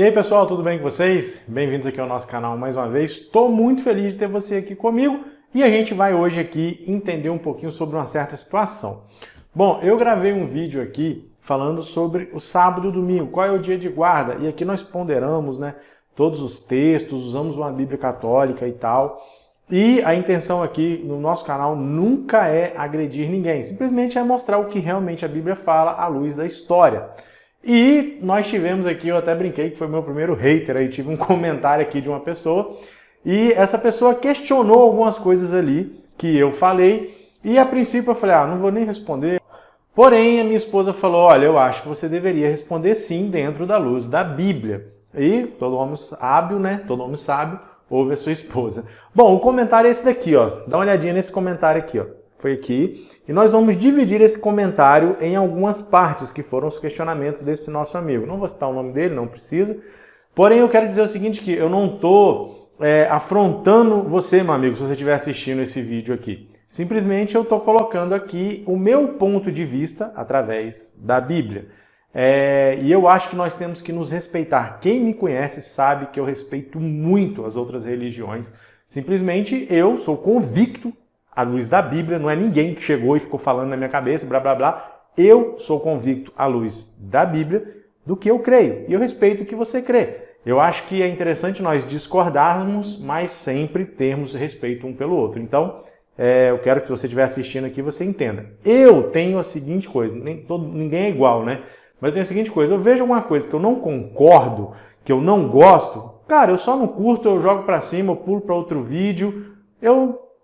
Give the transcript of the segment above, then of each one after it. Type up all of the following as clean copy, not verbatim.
E aí pessoal, tudo bem com vocês? Bem-vindos aqui ao nosso canal mais uma vez. Estou muito feliz de ter você aqui comigo e a gente vai hoje aqui entender um pouquinho sobre uma certa situação. Bom, eu gravei um vídeo aqui falando sobre o sábado e o domingo, qual é o dia de guarda, e aqui nós ponderamos, todos os textos, usamos uma Bíblia católica e tal. E a intenção aqui no nosso canal nunca é agredir ninguém, simplesmente é mostrar o que realmente a Bíblia fala à luz da história. E nós tivemos aqui, eu até brinquei que foi meu primeiro hater, aí tive um comentário aqui de uma pessoa, e essa pessoa questionou algumas coisas ali que eu falei, e a princípio eu falei, não vou nem responder. Porém, a minha esposa falou, olha, eu acho que você deveria responder sim dentro da luz da Bíblia. E todo homem sábio, todo homem sábio, ouve a sua esposa. Bom, o comentário é esse daqui, ó. Dá uma olhadinha nesse comentário aqui, ó. Foi aqui. E nós vamos dividir esse comentário em algumas partes, que foram os questionamentos desse nosso amigo. Não vou citar o nome dele, não precisa. Porém, eu quero dizer o seguinte, que eu não estou afrontando você, meu amigo, se você estiver assistindo esse vídeo aqui. Simplesmente eu estou colocando aqui o meu ponto de vista através da Bíblia. E eu acho que nós temos que nos respeitar. Quem me conhece sabe que eu respeito muito as outras religiões. Simplesmente eu sou convicto à luz da Bíblia, não é ninguém que chegou e ficou falando na minha cabeça, blá blá blá. Eu sou convicto à luz da Bíblia do que eu creio. E eu respeito o que você crê. Eu acho que é interessante nós discordarmos, mas sempre termos respeito um pelo outro. Então, eu quero que se você estiver assistindo aqui, você entenda. Eu tenho a seguinte coisa, ninguém é igual, Mas eu tenho a seguinte coisa, eu vejo alguma coisa que eu não concordo, que eu não gosto, cara, eu só não curto, eu jogo pra cima, eu pulo pra outro vídeo,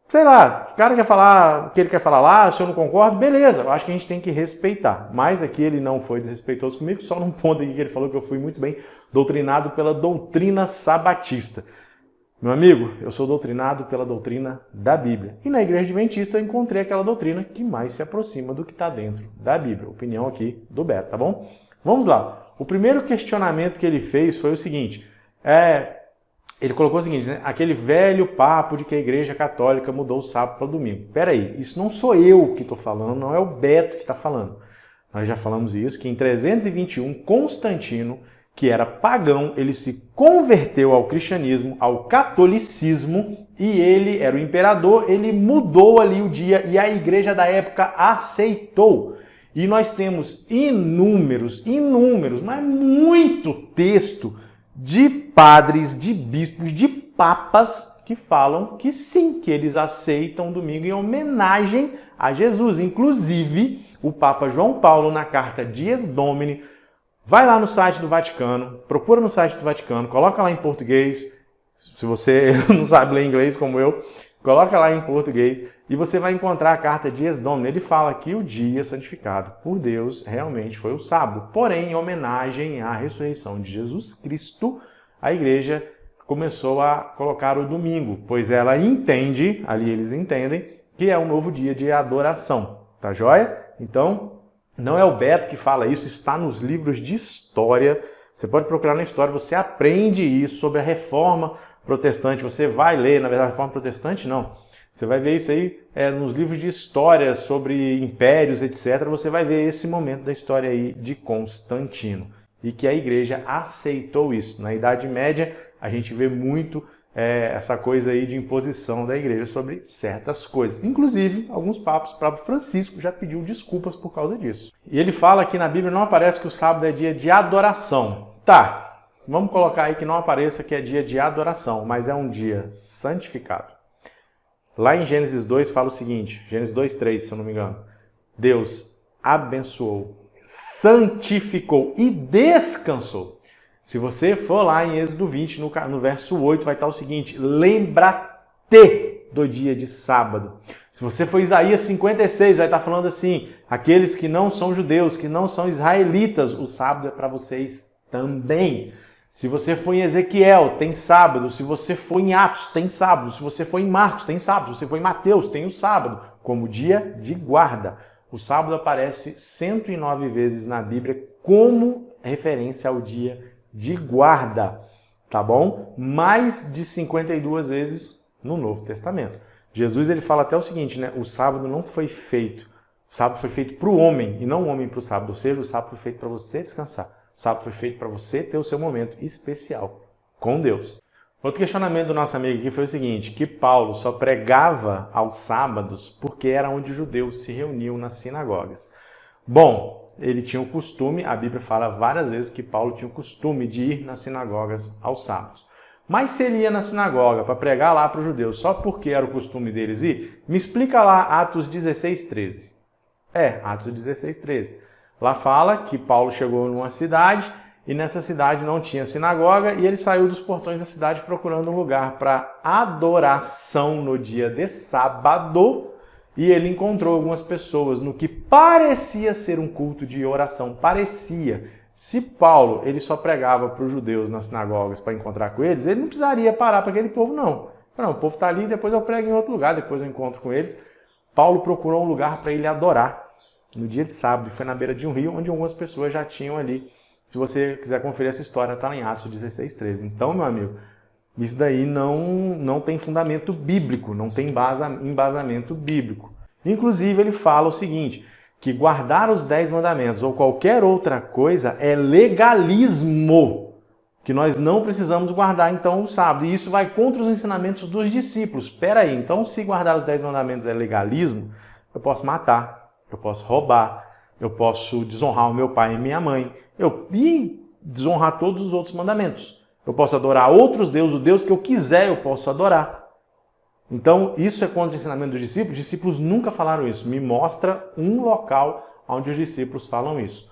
sei lá, o cara quer falar o que ele quer falar lá, se eu não concordo, beleza, eu acho que a gente tem que respeitar. Mas aqui ele não foi desrespeitoso comigo, só num ponto aqui que ele falou que eu fui muito bem doutrinado pela doutrina sabatista. Meu amigo, eu sou doutrinado pela doutrina da Bíblia. E na Igreja Adventista eu encontrei aquela doutrina que mais se aproxima do que está dentro da Bíblia. Opinião aqui do Beto, tá bom? Vamos lá. O primeiro questionamento que ele fez foi o seguinte. Ele colocou o seguinte, aquele velho papo de que a Igreja Católica mudou o sábado para o domingo. Peraí, isso não sou eu que estou falando, não é o Beto que está falando. Nós já falamos isso, que em 321, Constantino, que era pagão, ele se converteu ao cristianismo, ao catolicismo, e ele era o imperador, ele mudou ali o dia e a igreja da época aceitou. E nós temos inúmeros, mas muito texto de padres, de bispos, de papas que falam que sim, que eles aceitam o domingo em homenagem a Jesus. Inclusive, o Papa João Paulo, na carta Dies Domini, vai lá no site do Vaticano, procura no site do Vaticano, coloca lá em português, se você não sabe ler inglês como eu, coloca lá em português e você vai encontrar a carta Dies Domini. Ele fala que o dia santificado por Deus realmente foi o sábado, porém, em homenagem à ressurreição de Jesus Cristo, a igreja começou a colocar o domingo, pois ela entende, ali eles entendem, que é um novo dia de adoração, tá joia? Então, não é o Beto que fala isso, está nos livros de história. Você pode procurar na história, você aprende isso sobre a Reforma Protestante. Você vai ler, na verdade, a Reforma Protestante não. Você vai ver isso aí nos livros de história sobre impérios, etc. Você vai ver esse momento da história aí de Constantino. E que a igreja aceitou isso. Na Idade Média, a gente vê muito essa coisa aí de imposição da igreja sobre certas coisas. Inclusive, alguns papas, o próprio Francisco já pediu desculpas por causa disso. E ele fala que na Bíblia não aparece que o sábado é dia de adoração. Tá, vamos colocar aí que não apareça que é dia de adoração, mas é um dia santificado. Lá em Gênesis 2 fala o seguinte, Gênesis 2:3, se eu não me engano. Deus abençoou, santificou e descansou. Se você for lá em Êxodo 20, no verso 8, vai estar o seguinte, lembra-te do dia de sábado. Se você for em Isaías 56, vai estar falando assim, aqueles que não são judeus, que não são israelitas, o sábado é para vocês também. Se você for em Ezequiel, tem sábado. Se você for em Atos, tem sábado. Se você for em Marcos, tem sábado. Se você for em Mateus, tem o sábado, como dia de guarda. O sábado aparece 109 vezes na Bíblia como referência ao dia de guarda, tá bom? Mais de 52 vezes no Novo Testamento. Jesus ele fala até o seguinte, o sábado não foi feito, o sábado foi feito para o homem e não o homem para o sábado, ou seja, o sábado foi feito para você descansar. O sábado foi feito para você ter o seu momento especial com Deus. Outro questionamento do nosso amigo aqui foi o seguinte, que Paulo só pregava aos sábados porque era onde os judeus se reuniam nas sinagogas. Bom, ele tinha o costume, a Bíblia fala várias vezes que Paulo tinha o costume de ir nas sinagogas aos sábados. Mas se ele ia na sinagoga para pregar lá para os judeus só porque era o costume deles ir, me explica lá Atos 16:13. Atos 16:13. Lá fala que Paulo chegou numa cidade e nessa cidade não tinha sinagoga e ele saiu dos portões da cidade procurando um lugar para adoração no dia de sábado e ele encontrou algumas pessoas no que parecia ser um culto de oração. Parecia. Se Paulo ele só pregava para os judeus nas sinagogas para encontrar com eles, ele não precisaria parar para aquele povo, não. Não, o povo está ali, depois eu prego em outro lugar, depois eu encontro com eles. Paulo procurou um lugar para ele adorar no dia de sábado, e foi na beira de um rio, onde algumas pessoas já tinham ali. Se você quiser conferir essa história, está lá em Atos 16:13. Então, meu amigo, isso daí não tem fundamento bíblico, não tem embasamento bíblico. Inclusive, ele fala o seguinte, que guardar os 10 mandamentos ou qualquer outra coisa é legalismo, que nós não precisamos guardar então o sábado. E isso vai contra os ensinamentos dos discípulos. Espera aí, então se guardar os 10 mandamentos é legalismo, eu posso matar, eu posso roubar, eu posso desonrar o meu pai e minha mãe, e desonrar todos os outros mandamentos. Eu posso adorar outros deuses, o Deus que eu quiser eu posso adorar. Então, isso é contra o ensinamento dos discípulos? Os discípulos nunca falaram isso. Me mostra um local onde os discípulos falam isso.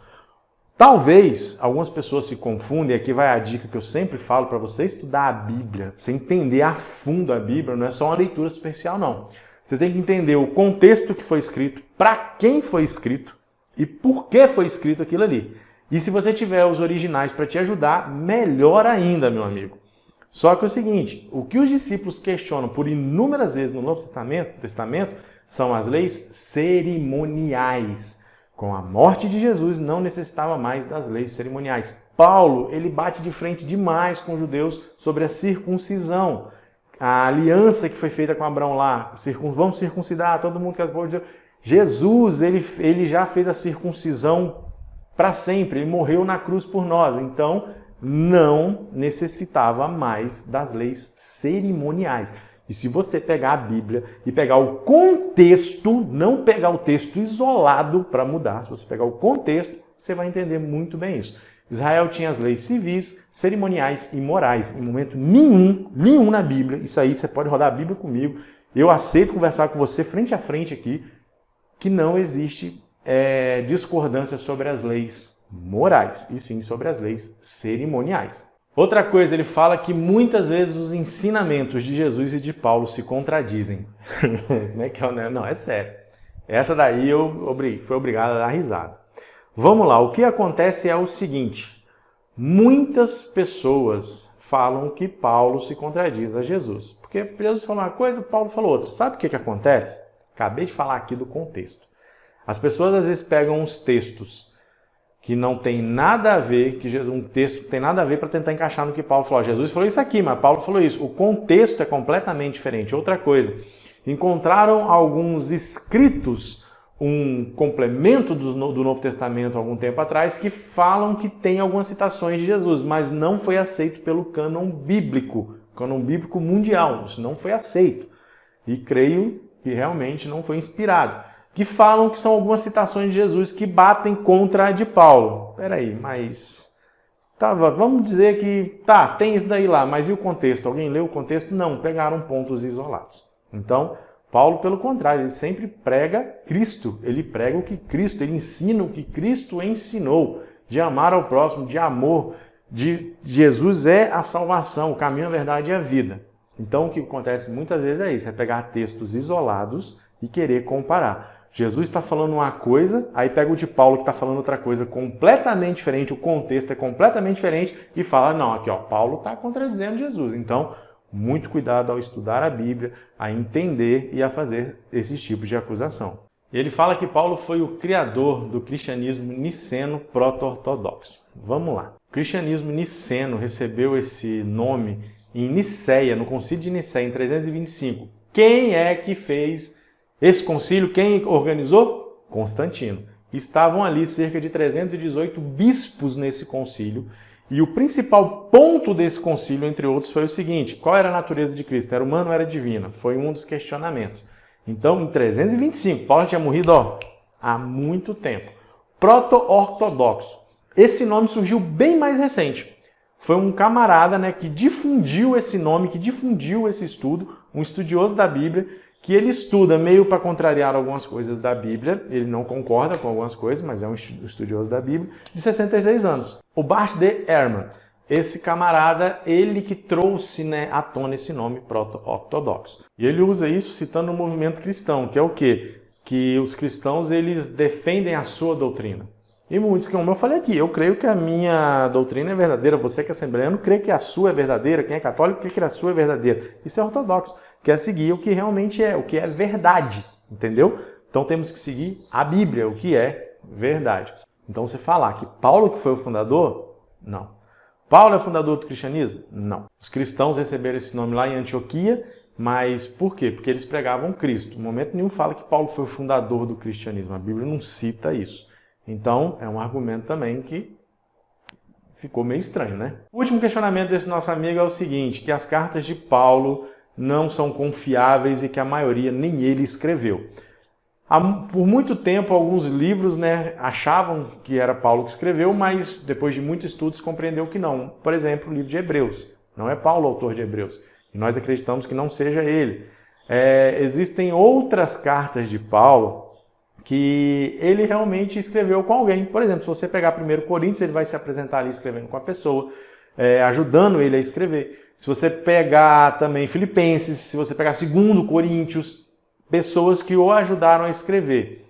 Talvez algumas pessoas se confundem, aqui vai a dica que eu sempre falo para você estudar a Bíblia, você entender a fundo a Bíblia, não é só uma leitura superficial, não. Você tem que entender o contexto que foi escrito, para quem foi escrito e por que foi escrito aquilo ali. E se você tiver os originais para te ajudar, melhor ainda, meu amigo. Só que é o seguinte, o que os discípulos questionam por inúmeras vezes no Novo Testamento são as leis cerimoniais. Com a morte de Jesus, não necessitava mais das leis cerimoniais. Paulo, ele bate de frente demais com os judeus sobre a circuncisão. A aliança que foi feita com Abraão lá, vamos circuncidar todo mundo que é do povo de Deus. Jesus, ele já fez a circuncisão para sempre, ele morreu na cruz por nós. Então, não necessitava mais das leis cerimoniais. E se você pegar a Bíblia e pegar o contexto, não pegar o texto isolado para mudar, se você pegar o contexto, você vai entender muito bem isso. Israel tinha as leis civis, cerimoniais e morais. Em momento nenhum na Bíblia, isso aí você pode rodar a Bíblia comigo, eu aceito conversar com você frente a frente aqui, que não existe discordância sobre as leis morais, e sim sobre as leis cerimoniais. Outra coisa, ele fala que muitas vezes os ensinamentos de Jesus e de Paulo se contradizem. Não, é sério. Essa daí eu fui obrigado a dar risada. Vamos lá, o que acontece é o seguinte. Muitas pessoas falam que Paulo se contradiz a Jesus. Porque Jesus falou uma coisa, Paulo falou outra. Sabe o que acontece? Acabei de falar aqui do contexto. As pessoas às vezes pegam uns textos que não tem nada a ver, um texto que tem nada a ver para tentar encaixar no que Paulo falou. Jesus falou isso aqui, mas Paulo falou isso. O contexto é completamente diferente. Outra coisa, encontraram alguns escritos, um complemento do Novo Testamento algum tempo atrás, que falam que tem algumas citações de Jesus, mas não foi aceito pelo cânon bíblico mundial. Isso não foi aceito. E creio que realmente não foi inspirado. Que falam que são algumas citações de Jesus que batem contra a de Paulo. Peraí, mas... vamos dizer que... tem isso daí lá, mas e o contexto? Alguém leu o contexto? Não, pegaram pontos isolados. Então, Paulo, pelo contrário, ele sempre prega Cristo. Ele prega o que Cristo, ele ensina o que Cristo ensinou. De amar ao próximo, de amor. De Jesus é a salvação, o caminho, a verdade e a vida. Então, o que acontece muitas vezes é isso, é pegar textos isolados e querer comparar. Jesus está falando uma coisa, aí pega o de Paulo que está falando outra coisa completamente diferente, o contexto é completamente diferente e fala, não, aqui ó, Paulo está contradizendo Jesus. Então, muito cuidado ao estudar a Bíblia, a entender e a fazer esses tipos de acusação. Ele fala que Paulo foi o criador do cristianismo niceno proto-ortodoxo. Vamos lá. O cristianismo niceno recebeu esse nome em Niceia, no concílio de Niceia, em 325. Quem é que fez esse concílio, quem organizou? Constantino. estavam ali cerca de 318 bispos nesse concílio, e o principal ponto desse concílio, entre outros, foi o seguinte: qual era a natureza de Cristo? Era humana ou era divina? Foi um dos questionamentos. Então, em 325, Paulo tinha morrido há muito tempo. Proto-ortodoxo. Esse nome surgiu bem mais recente. Foi um camarada, né, que difundiu esse nome, que difundiu esse estudo, um estudioso da Bíblia, que ele estuda meio para contrariar algumas coisas da Bíblia, ele não concorda com algumas coisas, mas é um estudioso da Bíblia, de 66 anos. O Bart de Ehrman. Esse camarada, ele que trouxe, né, à tona esse nome proto-ortodoxo. E ele usa isso citando o movimento cristão, que é o quê? Que os cristãos, eles defendem a sua doutrina. E muitos, como eu falei aqui, eu creio que a minha doutrina é verdadeira, você que é assembleano crê que a sua é verdadeira, quem é católico crê que a sua é verdadeira. Isso é ortodoxo, quer seguir o que realmente é, o que é verdade, entendeu? Então temos que seguir a Bíblia, o que é verdade. Então você falar que Paulo que foi o fundador, não. Paulo é o fundador do cristianismo? Não. Os cristãos receberam esse nome lá em Antioquia, mas por quê? Porque eles pregavam Cristo. Em momento nenhum fala que Paulo foi o fundador do cristianismo, a Bíblia não cita isso. Então, é um argumento também que ficou meio estranho, né? O último questionamento desse nosso amigo é o seguinte, que as cartas de Paulo não são confiáveis e que a maioria nem ele escreveu. Por muito tempo, alguns livros, né, achavam que era Paulo que escreveu, mas depois de muitos estudos compreendeu que não. Por exemplo, o livro de Hebreus. Não é Paulo o autor de Hebreus. E nós acreditamos que não seja ele. Existem outras cartas de Paulo que ele realmente escreveu com alguém. Por exemplo, se você pegar 1 Coríntios, ele vai se apresentar ali escrevendo com a pessoa, ajudando ele a escrever. Se você pegar também Filipenses, se você pegar 2 Coríntios, pessoas que o ajudaram a escrever.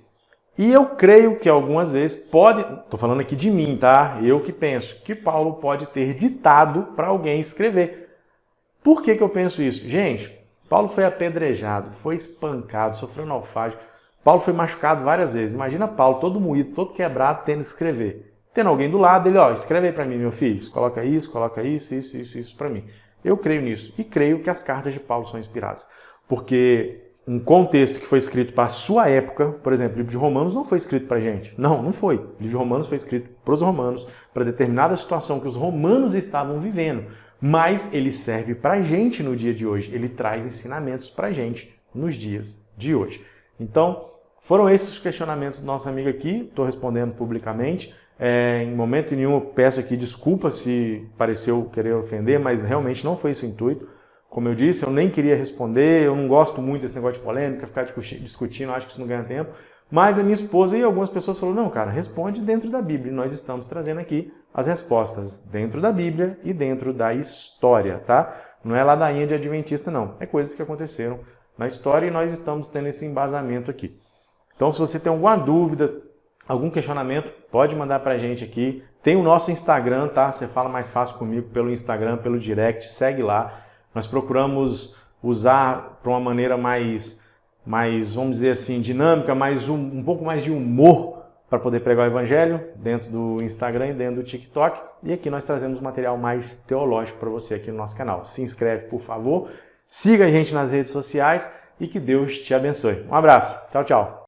E eu creio que algumas vezes estou falando aqui de mim, tá? Eu que penso que Paulo pode ter ditado para alguém escrever. Por que eu penso isso? Gente, Paulo foi apedrejado, foi espancado, sofreu naufrágio. Paulo foi machucado várias vezes. Imagina Paulo todo moído, todo quebrado, tendo que escrever. Tendo alguém do lado dele, escreve aí para mim, meu filho. Coloca isso isso para mim. Eu creio nisso. E creio que as cartas de Paulo são inspiradas. Porque um contexto que foi escrito para a sua época, por exemplo, o livro de Romanos não foi escrito para a gente. Não foi. O livro de Romanos foi escrito para os romanos, para determinada situação que os romanos estavam vivendo. Mas ele serve para a gente no dia de hoje. Ele traz ensinamentos para a gente nos dias de hoje. Então, foram esses os questionamentos do nosso amigo aqui. Estou respondendo publicamente. Em momento nenhum eu peço aqui desculpa se pareceu querer ofender, mas realmente não foi esse o intuito. Como eu disse, eu nem queria responder, eu não gosto muito desse negócio de polêmica, ficar discutindo, acho que isso não ganha tempo. Mas a minha esposa e algumas pessoas falaram, não, cara, responde dentro da Bíblia. E nós estamos trazendo aqui as respostas dentro da Bíblia e dentro da história, tá? Não é ladainha de adventista, não. É coisas que aconteceram na história e nós estamos tendo esse embasamento aqui. Então, se você tem alguma dúvida, algum questionamento, pode mandar pra gente aqui. Tem o nosso Instagram, tá? Você fala mais fácil comigo pelo Instagram, pelo direct, segue lá. Nós procuramos usar para uma maneira mais, vamos dizer assim, dinâmica, um pouco mais de humor para poder pregar o Evangelho dentro do Instagram e dentro do TikTok. E aqui nós trazemos material mais teológico para você aqui no nosso canal. Se inscreve, por favor, siga a gente nas redes sociais e que Deus te abençoe. Um abraço, tchau, tchau.